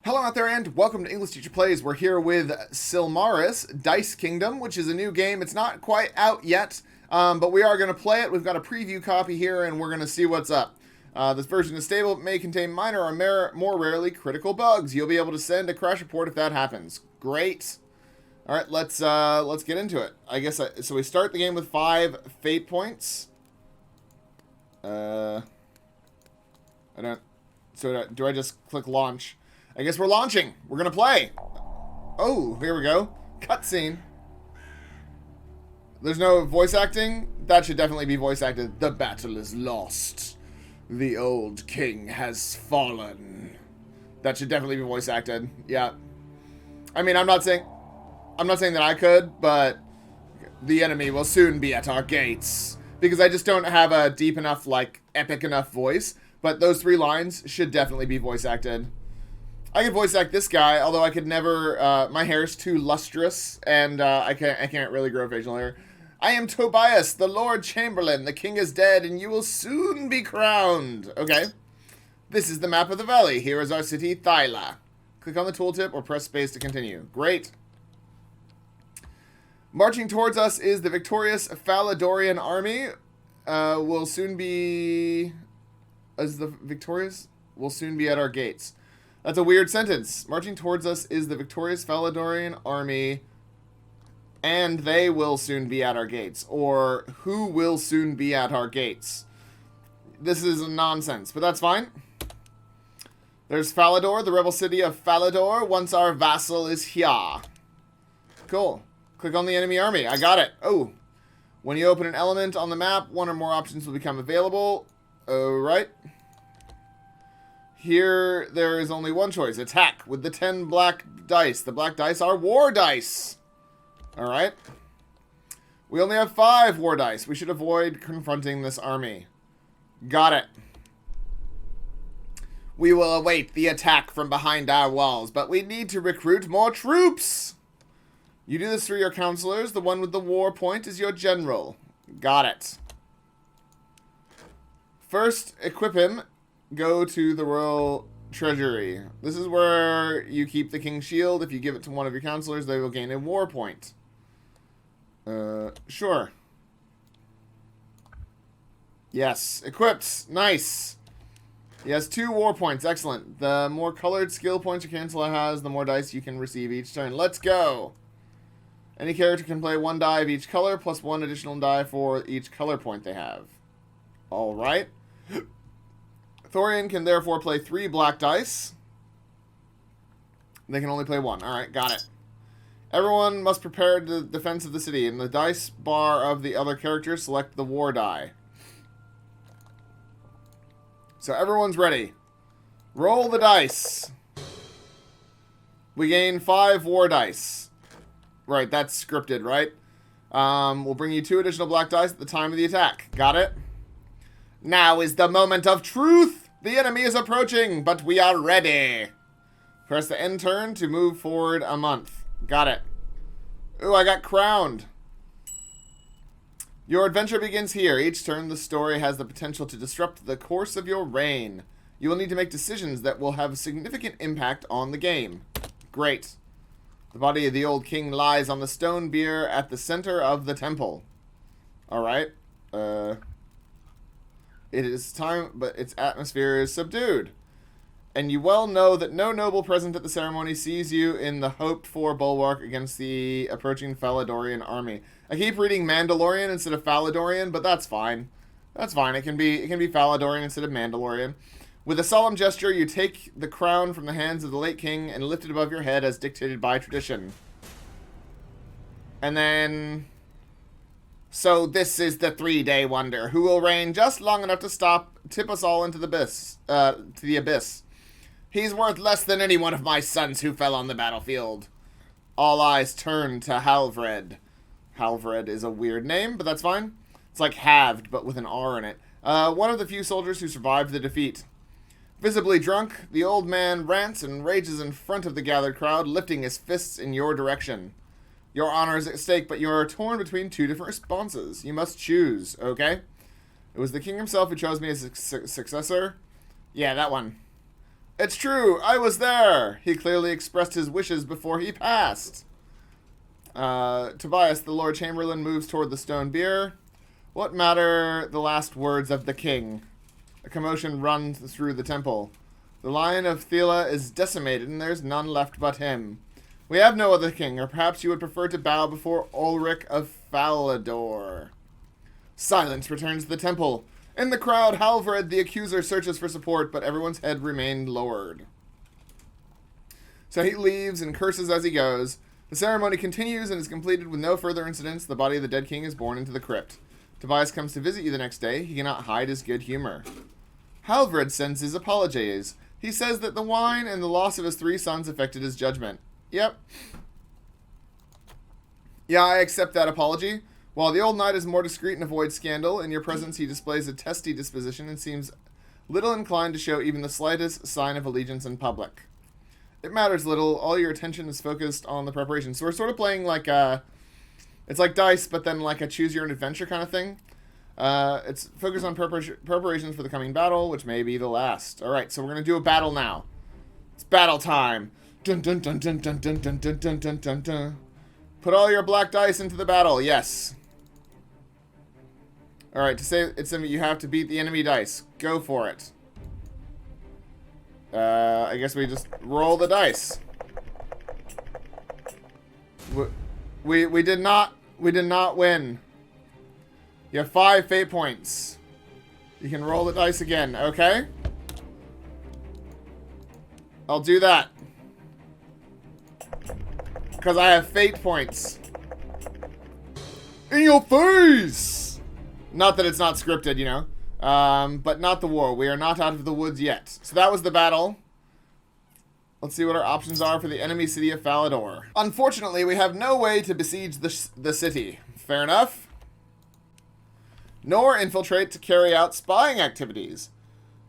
Hello out there and welcome to English Teacher Plays. We're here with Silmaris, Dice Kingdom, which is a new game. It's not quite out yet, but we are going to play it. We've got a preview copy here and we're going to see what's up. This version is stable. It may contain minor or more rarely critical bugs. You'll be able to send a crash report if that happens. Great. All right, let's get into it. I guess so. We start the game with 5 fate points. I don't. So do I just click launch? I guess we're launching. We're gonna play. Oh, here we go. Cutscene. There's no voice acting. That should definitely be voice acted. The battle is lost. The old king has fallen. That should definitely be voice acted. Yeah. I mean, I'm not saying that I could, but the enemy will soon be at our gates. Because I just don't have a deep enough, like, epic enough voice. But those 3 lines should definitely be voice acted. I could voice act this guy, although I could never, my hair's too lustrous, and I can't really grow facial hair. I am Tobias, the Lord Chamberlain. The king is dead, and you will soon be crowned. Okay. This is the map of the valley. Here is our city, Thyla. Click on the tooltip or press space to continue. Great. Marching towards us is the victorious Faladorian army. Will soon be... As the victorious? Will soon be at our gates. That's a weird sentence. Marching towards us is the victorious Faladorian army, and they will soon be at our gates. Or, who will soon be at our gates? This is nonsense, but that's fine. There's Falador, the rebel city of Falador. Once our vassal is here. Cool. Click on the enemy army. I got it. Oh. When you open an element on the map, 1 or more options will become available. Alright. Here, there is only one choice. Attack with the 10 black dice. The black dice are war dice. Alright. We only have 5 war dice. We should avoid confronting this army. Got it. We will await the attack from behind our walls, but we need to recruit more troops. You do this through your counselors. The one with the war point is your general. Got it. First, equip him. Go to the royal treasury. This is where you keep the king's shield. If you give it to one of your counselors, they will gain a war point. Sure. Yes, equipped. Nice. He has 2 war points. Excellent. The more colored skill points your counselor has, the more dice you can receive each turn. Let's go. Any character can play 1 die of each color, plus 1 additional die for each color point they have. Alright. Thorian can therefore play 3 black dice. They can only play 1. Alright, got it. Everyone must prepare the defense of the city. In the dice bar of the other character, select the war die. So everyone's ready. Roll the dice. We gain 5 war dice. Right, that's scripted, right? We'll bring you 2 additional black dice at the time of the attack. Got it? Now is the moment of truth! The enemy is approaching, but we are ready. Press the end turn to move forward a month. Got it. Ooh, I got crowned. Your adventure begins here. Each turn, the story has the potential to disrupt the course of your reign. You will need to make decisions that will have a significant impact on the game. Great. The body of the old king lies on the stone bier at the center of the temple. Alright. It is time, but its atmosphere is subdued. And you well know that no noble present at the ceremony sees you in the hoped-for bulwark against the approaching Faladorian army. I keep reading Mandalorian instead of Faladorian, but that's fine. That's fine. It can be Faladorian instead of Mandalorian. With a solemn gesture, you take the crown from the hands of the late king and lift it above your head as dictated by tradition. And then... So this is the 3-day wonder, who will reign just long enough to tip us all into the abyss. He's worth less than any one of my sons who fell on the battlefield. All eyes turn to Halvred. Halvred is a weird name, but that's fine. It's like halved, but with an R in it. One of the few soldiers who survived the defeat. Visibly drunk, the old man rants and rages in front of the gathered crowd, lifting his fists in your direction. Your honor is at stake, but you are torn between 2 different responses. You must choose, okay? It was the king himself who chose me as a successor. Yeah, that one. It's true, I was there. He clearly expressed his wishes before he passed. Tobias, the Lord Chamberlain, moves toward the stone bier. What matter the last words of the king? A commotion runs through the temple. The Lion of Thela is decimated, and there's none left but him. We have no other king, or perhaps you would prefer to bow before Ulrich of Falador. Silence returns to the temple. In the crowd, Halvred, the accuser, searches for support, but everyone's head remained lowered. So he leaves and curses as he goes. The ceremony continues and is completed with no further incidents. The body of the dead king is borne into the crypt. Tobias comes to visit you the next day. He cannot hide his good humor. Halvred sends his apologies. He says that the wine and the loss of his 3 sons affected his judgment. Yep. Yeah, I accept that apology. While the old knight is more discreet and avoids scandal, in your presence he displays a testy disposition and seems little inclined to show even the slightest sign of allegiance in public. It matters little. All your attention is focused on the preparation. So we're sort of playing like a... It's like dice, but then like a choose-your-own-adventure kind of thing. It's focused on preparations for the coming battle, which may be the last. Alright, so we're going to do a battle now. It's battle time. Dun dun dun dun dun dun dun dun dun dun dun dun. Put all your black dice into the battle. Yes. Alright, to say it's you have to beat the enemy dice. Go for it. I guess we just roll the dice. We did not win. You have 5 fate points. You can roll the dice again, okay? I'll do that. Because I have fate points. In your face! Not that it's not scripted, you know. But not the war. We are not out of the woods yet. So that was the battle. Let's see what our options are for the enemy city of Falador. Unfortunately, we have no way to besiege the city. Fair enough. Nor infiltrate to carry out spying activities.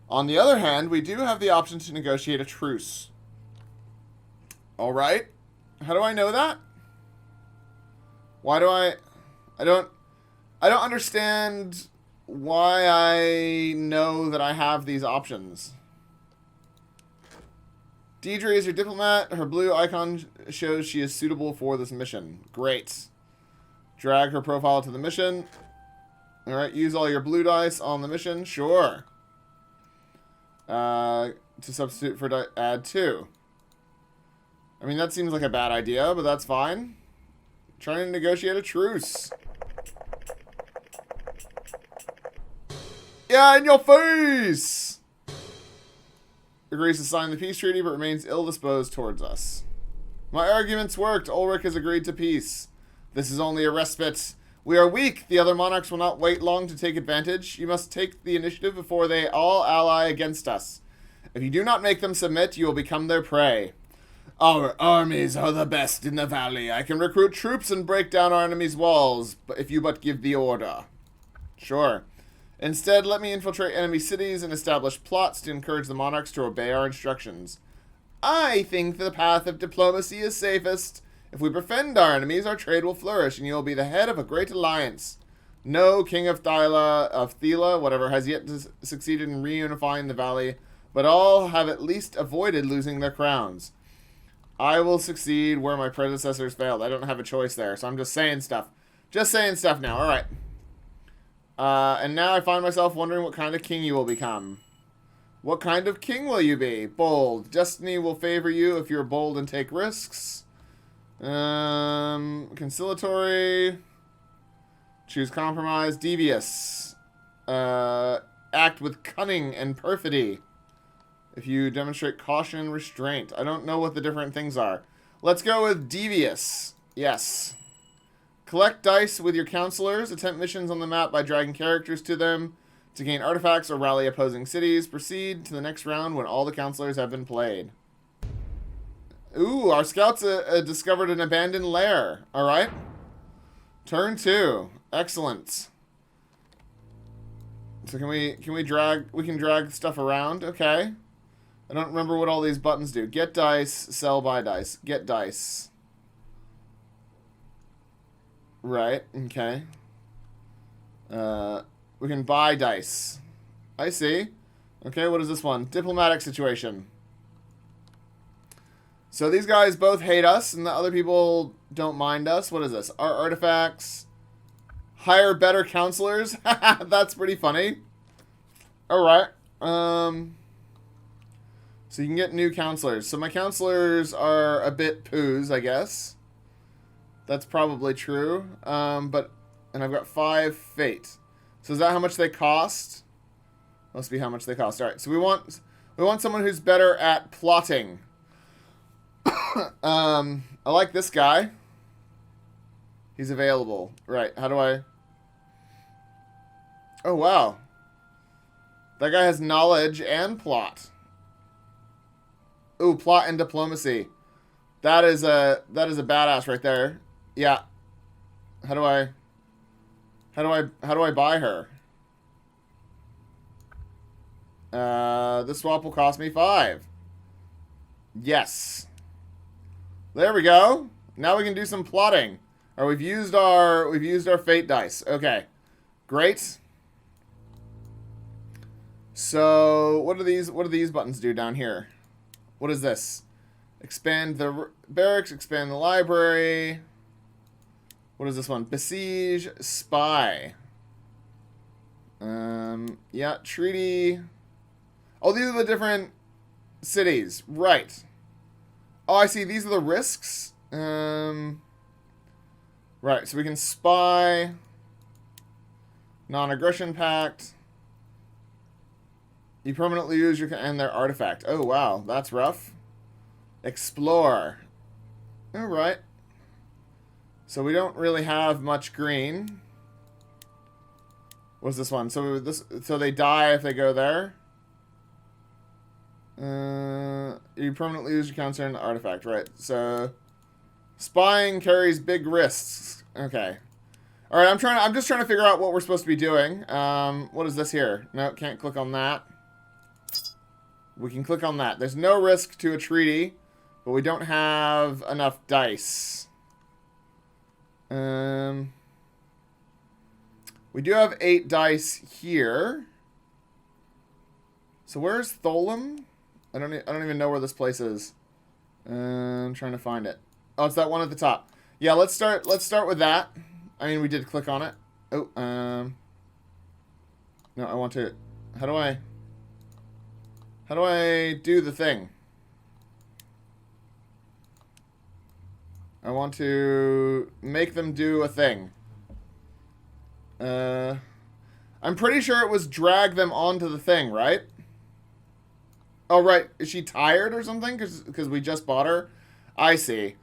On the other hand, we do have the option to negotiate a truce. Alright. How do I know that? Why do I don't understand why I know that I have these options. Deidre is your diplomat. Her blue icon shows she is suitable for this mission. Great. Drag her profile to the mission. Alright, use all your blue dice on the mission. Sure. To substitute for add 2. I mean, that seems like a bad idea, but that's fine. Trying to negotiate a truce. Yeah, in your face! Agrees to sign the peace treaty, but remains ill-disposed towards us. My arguments worked. Ulrich has agreed to peace. This is only a respite. We are weak. The other monarchs will not wait long to take advantage. You must take the initiative before they all ally against us. If you do not make them submit, you will become their prey. Our armies are the best in the valley. I can recruit troops and break down our enemies' walls, but if you but give the order. Sure. Instead, let me infiltrate enemy cities and establish plots to encourage the monarchs to obey our instructions. I think the path of diplomacy is safest. If we befriend our enemies, our trade will flourish, and you will be the head of a great alliance. No king of Thela, whatever, has yet succeeded in reunifying the valley, but all have at least avoided losing their crowns. I will succeed where my predecessors failed. I don't have a choice there, so I'm just saying stuff. Just saying stuff now, alright. And now I find myself wondering what kind of king you will become. What kind of king will you be? Bold. Destiny will favor you if you're bold and take risks. Conciliatory. Choose compromise. Devious. Act with cunning and perfidy. If you demonstrate caution and restraint. I don't know what the different things are. Let's go with devious. Yes. Collect dice with your counselors. Attempt missions on the map by dragging characters to them to gain artifacts or rally opposing cities. Proceed to the next round when all the counselors have been played. Ooh, our scouts discovered an abandoned lair. Alright. Turn 2. Excellent. So can we drag stuff around? Okay. I don't remember what all these buttons do. Get dice, sell, buy dice. Get dice. Right, okay. We can buy dice. I see. Okay, what is this one? Diplomatic situation. So these guys both hate us, and the other people don't mind us. What is this? Our artifacts. Hire better counselors. That's pretty funny. Alright. So you can get new counselors. So my counselors are a bit poos, I guess. That's probably true. And I've got 5 fate. So is that how much they cost? Must be how much they cost. Alright, so we want someone who's better at plotting. I like this guy. He's available. Right, how do I... Oh, wow. That guy has knowledge and plot. Ooh, plot and diplomacy. That is a badass right there. Yeah. How do I buy her? This swap will cost me 5. Yes. There we go. Now we can do some plotting. Or we've used our fate dice. Okay. Great. So, what do these buttons do down here? What is this? Expand the barracks, expand the library. What is this one? Besiege, spy. Yeah, treaty. Oh, these are the different cities. Right. Oh, I see. These are the risks. Right, so we can spy. Non-aggression pact. You permanently lose your... and their artifact. Oh, wow. That's rough. Explore. Alright. So we don't really have much green. What's this one? So they die if they go there. You permanently lose your counter and artifact. Right. So spying carries big risks. Okay. Alright, I'm just trying to figure out what we're supposed to be doing. What is this here? No, can't click on that. We can click on that. There's no risk to a treaty, but we don't have enough dice. We do have 8 dice here. So where's Tholam? I don't even know where this place is. I'm trying to find it. Oh, it's that one at the top. Yeah, let's start with that. I mean, we did click on it. Oh, no, I want to... How do I do the thing? I want to make them do a thing. I'm pretty sure it was drag them onto the thing, right? Oh, right. Is she tired or something? Because we just bought her? I see.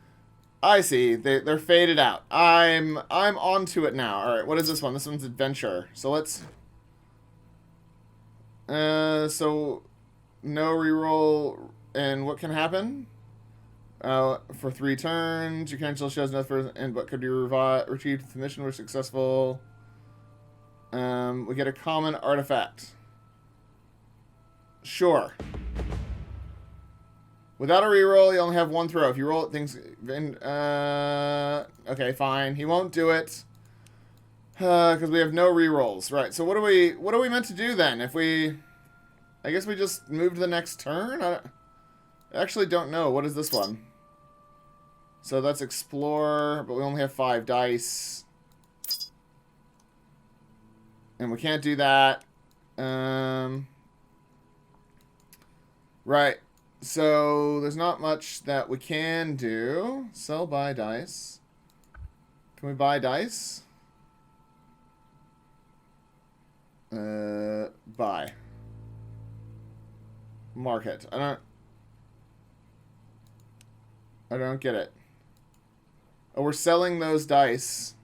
I see. They're faded out. I'm onto it now. All right, what is this one? This one's adventure. So let's... so... No reroll, and what can happen? For 3 turns, your cancel shows nothing, and but could be retrieved if the mission were successful. We get a common artifact. Sure. Without a reroll, you only have 1 throw. If you roll it, things... okay, fine. He won't do it. Because we have no rerolls. Right, so what are we meant to do then? If we... I guess we just move to the next turn? I actually don't know. What is this one? So that's explore, but we only have 5 dice. And we can't do that. Right. So there's not much that we can do. Sell, buy dice. Can we buy dice? Buy. Market. I don't get it. Oh, we're selling those dice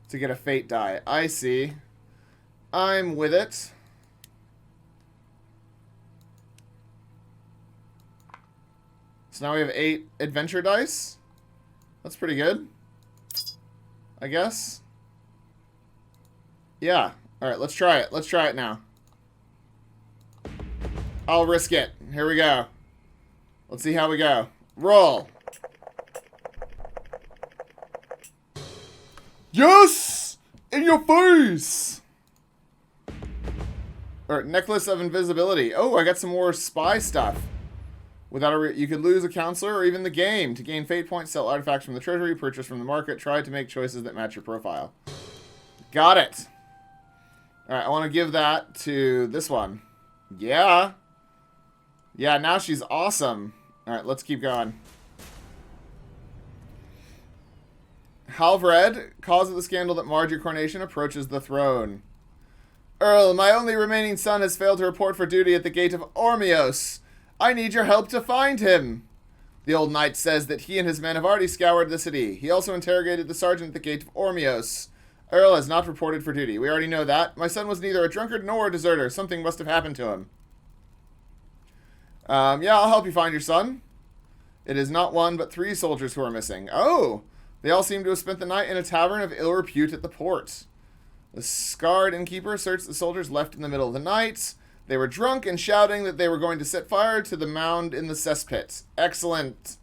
to get a fate die. I see. I'm with it. So now we have 8 adventure dice. That's pretty good, I guess. Yeah. Alright, let's try it. Let's try it now. I'll risk it. Here we go. Let's see how we go. Roll. Yes! In your face! Or necklace of invisibility. Oh, I got some more spy stuff. Without you could lose a counselor or even the game. To gain fate points, sell artifacts from the treasury, purchase from the market. Try to make choices that match your profile. Got it. Alright, I want to give that to this one. Yeah. Yeah, now she's awesome. Alright, let's keep going. Halvred, cause of the scandal that marred your coronation, approaches the throne. Earl, my only remaining son has failed to report for duty at the gate of Ormios. I need your help to find him. The old knight says that he and his men have already scoured the city. He also interrogated the sergeant at the gate of Ormios. Earl has not reported for duty. We already know that. My son was neither a drunkard nor a deserter. Something must have happened to him. Yeah, I'll help you find your son. It is not one, but 3 soldiers who are missing. Oh! They all seem to have spent the night in a tavern of ill repute at the port. The scarred innkeeper searched the soldiers left in the middle of the night. They were drunk and shouting that they were going to set fire to the mound in the cesspit. Excellent.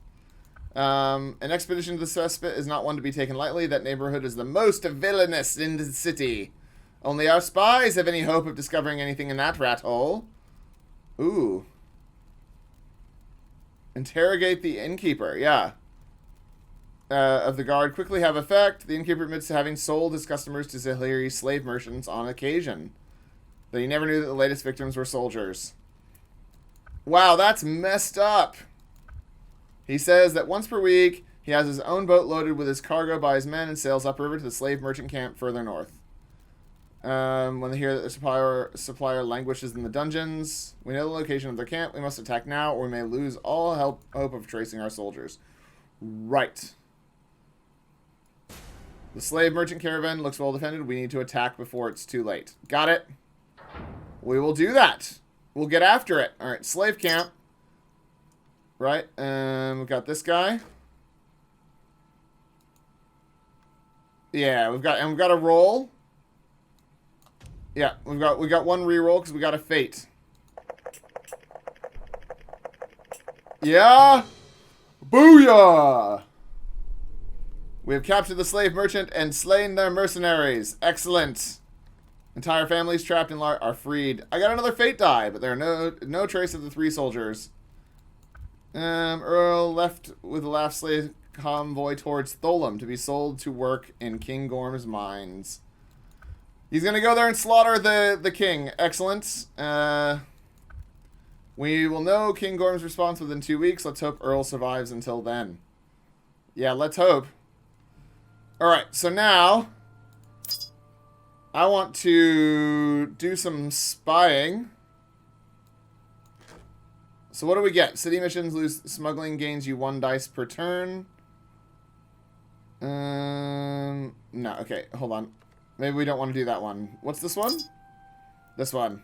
An expedition to the cesspit is not one to be taken lightly. That neighborhood is the most villainous in the city. Only our spies have any hope of discovering anything in that rat hole. Ooh. Interrogate the innkeeper. Yeah. Of the guard quickly have effect. The innkeeper admits to having sold his customers to Zahiri slave merchants on occasion. But he never knew that the latest victims were soldiers. Wow, that's messed up. He says that once per week, he has his own boat loaded with his cargo by his men and sails upriver to the slave merchant camp further north. When they hear that the supplier languishes in the dungeons, we know the location of their camp. We must attack now, or we may lose all hope of tracing our soldiers. Right. The slave merchant caravan looks well defended. We need to attack before it's too late. Got it. We will do that. We'll get after it. All right, slave camp. Right, we've got this guy. Yeah, we've got a roll. Yeah, we got one reroll because we got a fate. Yeah, booyah! We have captured the slave merchant and slain their mercenaries. Excellent. Entire families trapped in are freed. I got another fate die, but there are no trace of the 3 soldiers. Earl left with the last slave convoy towards Tholam to be sold to work in King Gorm's mines. He's gonna go there and slaughter the king. Excellent. We will know King Gorm's response within 2 weeks. Let's hope Earl survives until then. Yeah, let's hope. Alright, so now I want to do some spying. So what do we get? City missions, lose smuggling, gains you 1 dice per turn. No, okay, hold on. Maybe we don't want to do that one. What's this one? This one.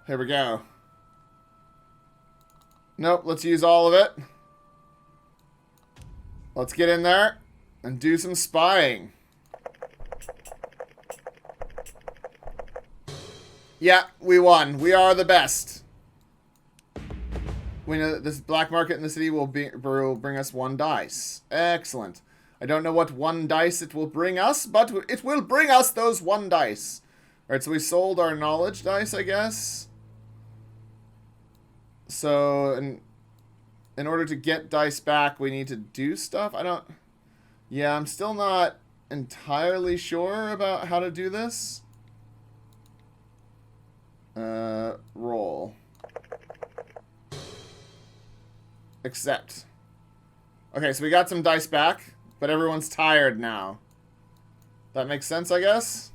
Here we go. Nope, let's use all of it. Let's get in there and do some spying. Yeah, we won. We are the best. We know that this black market in the city will bring us 1 dice. Excellent. I don't know what 1 dice it will bring us, but it will bring us those 1 dice. Alright, so we sold our knowledge dice, I guess. So, in order to get dice back, we need to do stuff. Yeah, I'm still not entirely sure about how to do this. Roll. Accept. Okay, so we got some dice back, but everyone's tired now. That makes sense, I guess?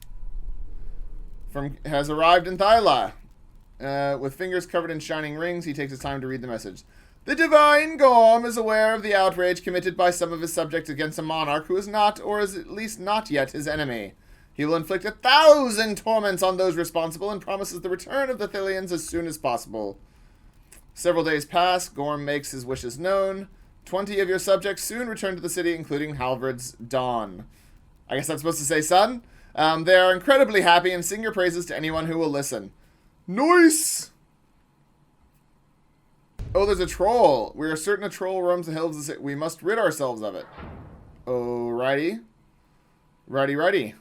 Has arrived in Thyla. With fingers covered in shining rings, he takes his time to read the message. The divine Gorm is aware of the outrage committed by some of his subjects against a monarch who is not, or is at least not yet, his enemy. He will inflict 1,000 torments on those responsible and promises the return of the Thilians as soon as possible. Several days pass. Gorm makes his wishes known. 20 of your subjects soon return to the city, including Halvred's Dawn. I guess that's supposed to say son. They are incredibly happy and sing your praises to anyone who will listen. Nice! Oh, there's a troll. We are certain a troll roams the hills of the city. We must rid ourselves of it. Alrighty. Righty.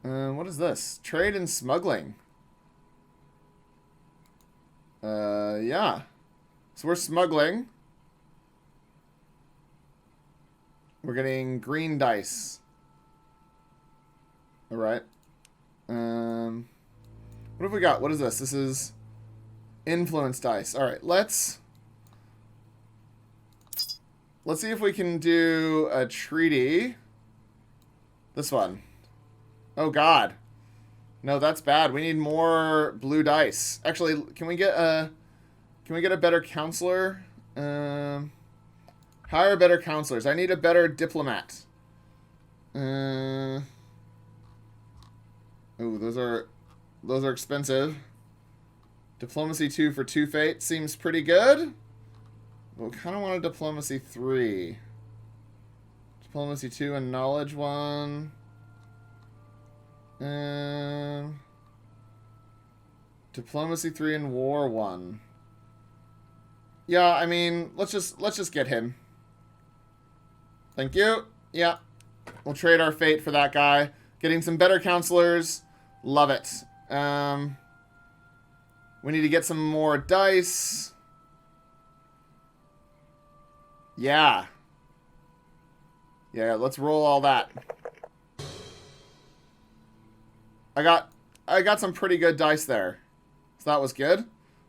What is this? Trade and smuggling. Yeah. So we're smuggling. We're getting green dice. Alright. What have we got? What is this? This is influence dice. Alright, let's see if we can do a treaty. This one. Oh god. No, that's bad. We need more blue dice. Actually, can we get a better counselor? Hire better counselors. I need a better diplomat. Ooh, those are expensive. Diplomacy 2 for 2 fate seems pretty good. But we kind of want a diplomacy 3. Diplomacy 2 and knowledge 1. Diplomacy 3 and war 1. Yeah, I mean, let's just get him. Thank you. Yeah. We'll trade our fate for that guy. Getting some better counselors. Love it. We need to get some more dice. Yeah. Yeah, let's roll all that. I got some pretty good dice there. So that was good.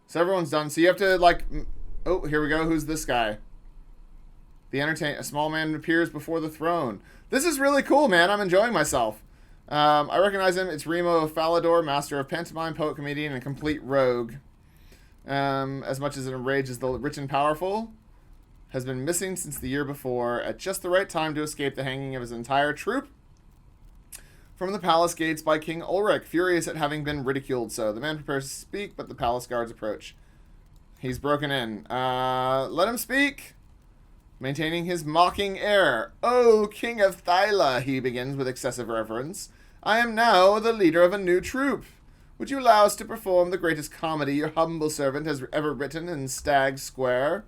So everyone's done. So you have to, like... Oh, here we go. Who's this guy? A small man appears before the throne. This is really cool, man. I'm enjoying myself. I recognize him. It's Remo Falador, master of pantomime, poet, comedian, and complete rogue. As much as it enrages the rich and powerful, has been missing since the year before, at just the right time to escape the hanging of his entire troop from the palace gates by King Ulrich, furious at having been ridiculed. So the man prepares to speak, but the palace guards approach. He's broken in. Let him speak. Maintaining his mocking air. "Oh, King of Thyla," he begins with excessive reverence. "I am now the leader of a new troupe. Would you allow us to perform the greatest comedy your humble servant has ever written in Stag Square?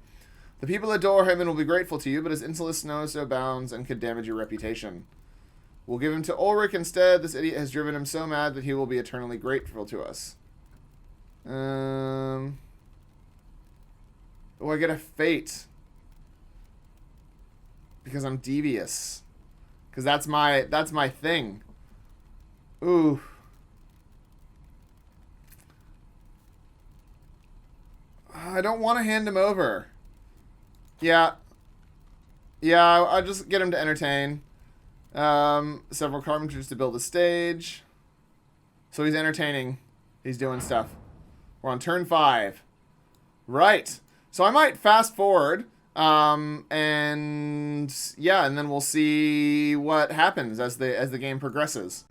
The people adore him and will be grateful to you, but his insolence knows no bounds and could damage your reputation. We'll give him to Ulrich instead. This idiot has driven him so mad that he will be eternally grateful to us." Oh, I get a fate. Because I'm devious. Because that's my thing. Ooh. I don't want to hand him over. Yeah. Yeah, I'll just get him to entertain. Several carpenters to build a stage. So he's entertaining. He's doing stuff. We're on turn 5. Right. So I might fast forward. And yeah, and then we'll see what happens as the game progresses.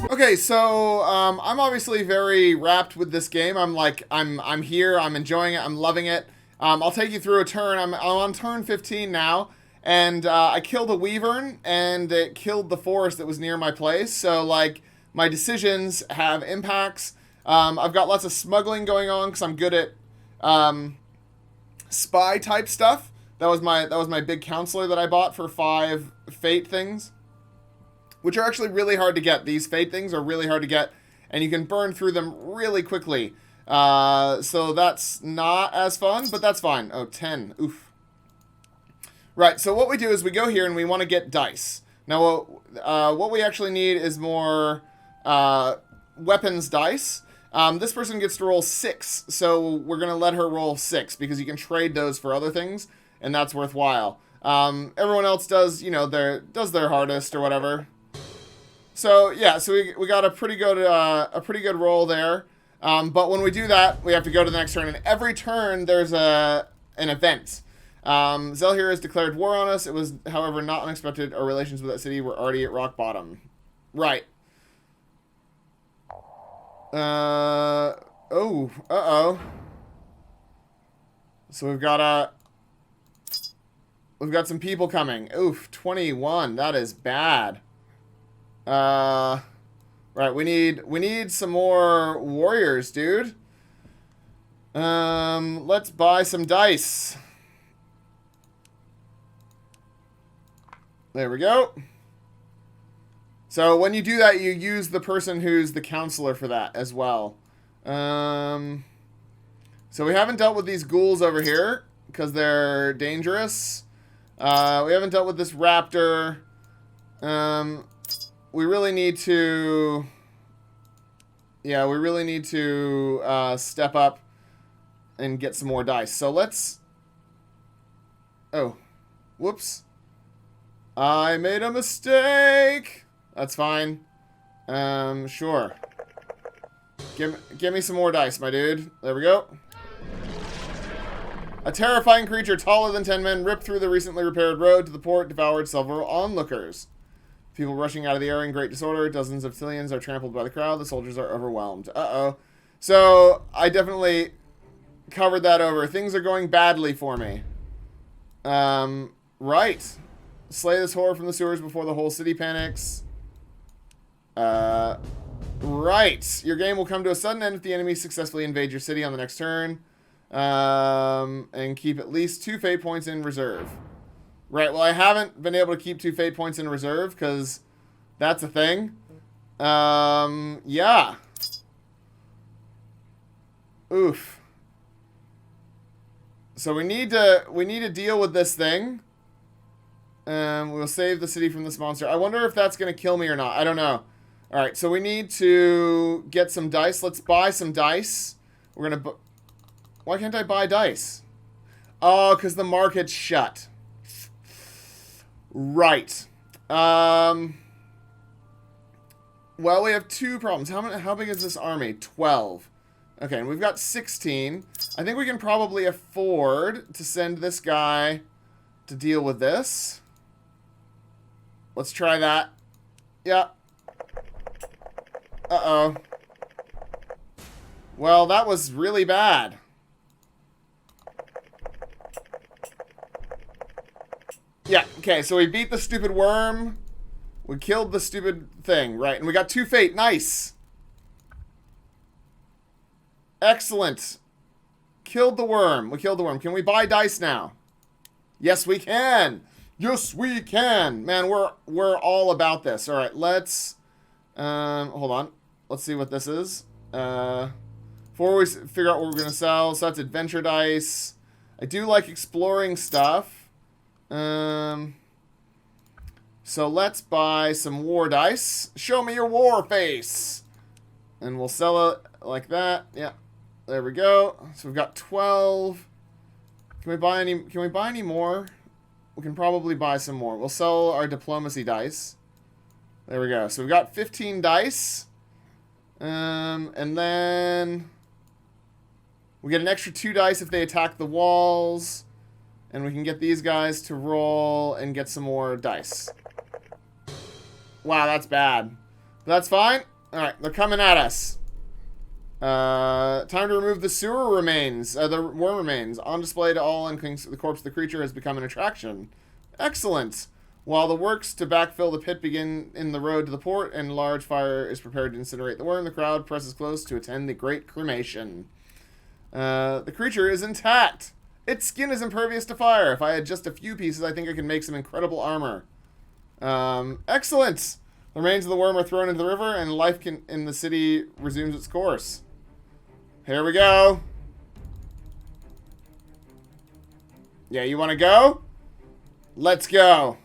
Okay, so I'm obviously very wrapped with this game. I'm here, I'm enjoying it, I'm loving it. I'll take you through a turn. I'm on turn 15 now, and I killed a wyvern, and it killed the forest that was near my place. So, like, my decisions have impacts. I've got lots of smuggling going on because I'm good at spy type stuff. That was my big counselor that I bought for 5 fate things, which are actually really hard to get. These fate things are really hard to get, and you can burn through them really quickly. So that's not as fun, but that's fine. Oh, 10. Oof. Right, so what we do is we go here and we want to get dice. Now, what we actually need is more weapons dice. This person gets to roll 6, so we're going to let her roll 6 because you can trade those for other things, and that's worthwhile. Everyone else does, you know, their hardest or whatever. So yeah, so we got a pretty good roll there. But when we do that, we have to go to the next turn, and every turn there's an event. Zelhir has declared war on us. It was, however, not unexpected. Our relations with that city were already at rock bottom. Right. Oh. Uh-oh. So we've got some people coming. Oof, 21. That is bad. Right, we need some more warriors, dude. Let's buy some dice. There we go. So when you do that, you use the person who's the counselor for that as well. So we haven't dealt with these ghouls over here because they're dangerous. We haven't dealt with this raptor. We really need to... Yeah, we really need to step up and get some more dice. So let's... Oh. Whoops. I made a mistake. That's fine. Sure. Give me some more dice, my dude. There we go. A terrifying creature taller than 10 men ripped through the recently repaired road to the port, devoured several onlookers. People rushing out of the area in great disorder. Dozens of civilians are trampled by the crowd. The soldiers are overwhelmed. Uh-oh. So, I definitely covered that over. Things are going badly for me. Right. Slay this horror from the sewers before the whole city panics. Right. Your game will come to a sudden end if the enemy successfully invade your city on the next turn. And keep at least 2 fate points in reserve. Right, well, I haven't been able to keep 2 fate points in reserve because that's a thing. Yeah. Oof. So we need to deal with this thing. We'll save the city from this monster. I wonder if that's going to kill me or not. I don't know. All right, so we need to get some dice. Let's buy some dice. We're going to... Why can't I buy dice? Oh, because the market's shut. Right. Well, we have 2 problems. How big is this army? 12. Okay, and we've got 16. I think we can probably afford to send this guy to deal with this. Let's try that. Yeah. Uh-oh. Well, that was really bad. Yeah, okay, so we beat the stupid worm. We killed the stupid thing, right? And we got 2 fate. Nice. Excellent. Killed the worm. We killed the worm. Can we buy dice now? Yes, we can. Yes, we can. Man, we're all about this. All right, let's... hold on. Let's see what this is. Before we figure out what we're going to sell. So that's adventure dice. I do like exploring stuff. So let's buy some war dice. Show me your war face. And we'll sell it like that. Yeah. There we go. So we've got 12. Can we buy any more? We can probably buy some more. We'll sell our diplomacy dice. There we go. So we've got 15 dice. And then we get an extra 2 dice if they attack the walls. And we can get these guys to roll and get some more dice. Wow, that's bad. But that's fine. Alright, they're coming at us. Time to remove the sewer remains. The worm remains. On display to all inklings, the corpse of the creature has become an attraction. Excellent. While the works to backfill the pit begin in the road to the port and large fire is prepared to incinerate the worm, the crowd presses close to attend the great cremation. The creature is intact. Its skin is impervious to fire. If I had just a few pieces, I think I could make some incredible armor. Excellent. The remains of the worm are thrown into the river, and life in the city resumes its course. Here we go. Yeah, you want to go? Let's go.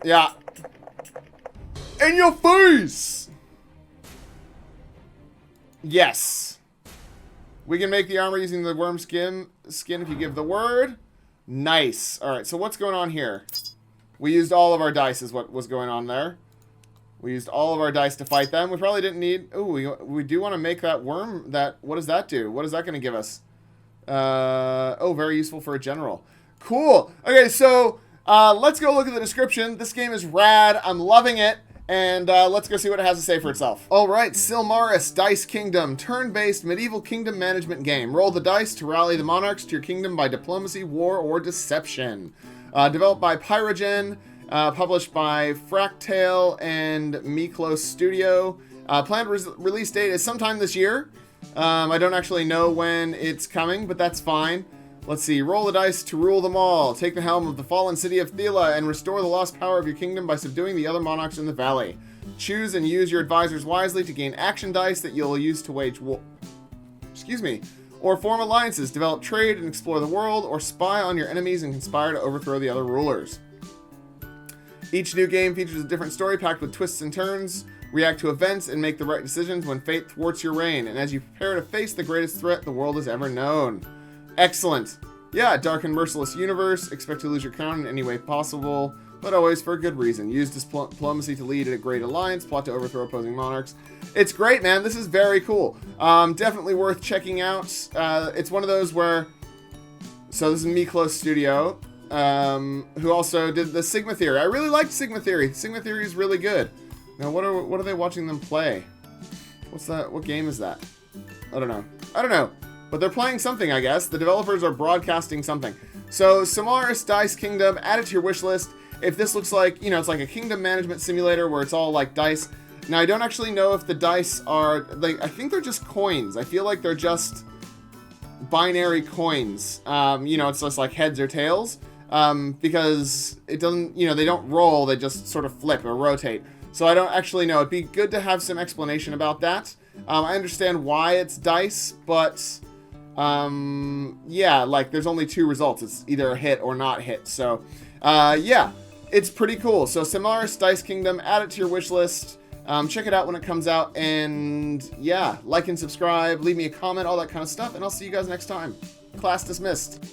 Yeah. In your face! Yes. We can make the armor using the worm skin if you give the word. Nice. Alright, so what's going on here? We used all of our dice is what was going on there. We used all of our dice to fight them. We probably didn't need... Ooh, we do want to make that worm... What does that do? What is that going to give us? Oh, very useful for a general. Cool. Okay, so let's go look at the description. This game is rad. I'm loving it. And let's go see what it has to say for itself. All right, Silmaris, Dice Kingdom, turn-based medieval kingdom management game. Roll the dice to rally the monarchs to your kingdom by diplomacy, war, or deception. Developed by Pyrogen, published by Fractale and Miklos Studio. Planned release date is sometime this year. I don't actually know when it's coming, but that's fine. Let's see. Roll the dice to rule them all. Take the helm of the fallen city of Thela and restore the lost power of your kingdom by subduing the other monarchs in the valley. Choose and use your advisors wisely to gain action dice that you'll use to wage war. Or form alliances, develop trade and explore the world, or spy on your enemies and conspire to overthrow the other rulers. Each new game features a different story packed with twists and turns. React to events and make the right decisions when fate thwarts your reign, and as you prepare to face the greatest threat the world has ever known. Excellent. Yeah, dark and merciless universe. Expect to lose your crown in any way possible, but always for a good reason. Use diplomacy to lead a great alliance. Plot to overthrow opposing monarchs. It's great, man. This is very cool. Definitely worth checking out. It's one of those where... So this is Miklos Studio, who also did the Sigma Theory. I really liked Sigma Theory. Sigma Theory is really good. Now, what are they watching them play? What's that? What game is that? I don't know. But they're playing something, I guess. The developers are broadcasting something. So, Silmaris Dice Kingdom, add it to your wish list. If this looks like, it's like a kingdom management simulator where it's all like dice. Now, I don't actually know if the dice are, I think they're just coins. I feel like they're just binary coins. It's just like heads or tails. Because it doesn't, they don't roll, they just sort of flip or rotate. So I don't actually know. It'd be good to have some explanation about that. I understand why it's dice, but yeah, there's only two results. It's either a hit or not hit. So yeah, it's pretty cool. So Silmaris Dice Kingdom, add it to your wish list. Check it out when it comes out, and yeah, like and subscribe, leave me a comment, all that kind of stuff, and I'll see you guys next time. Class dismissed.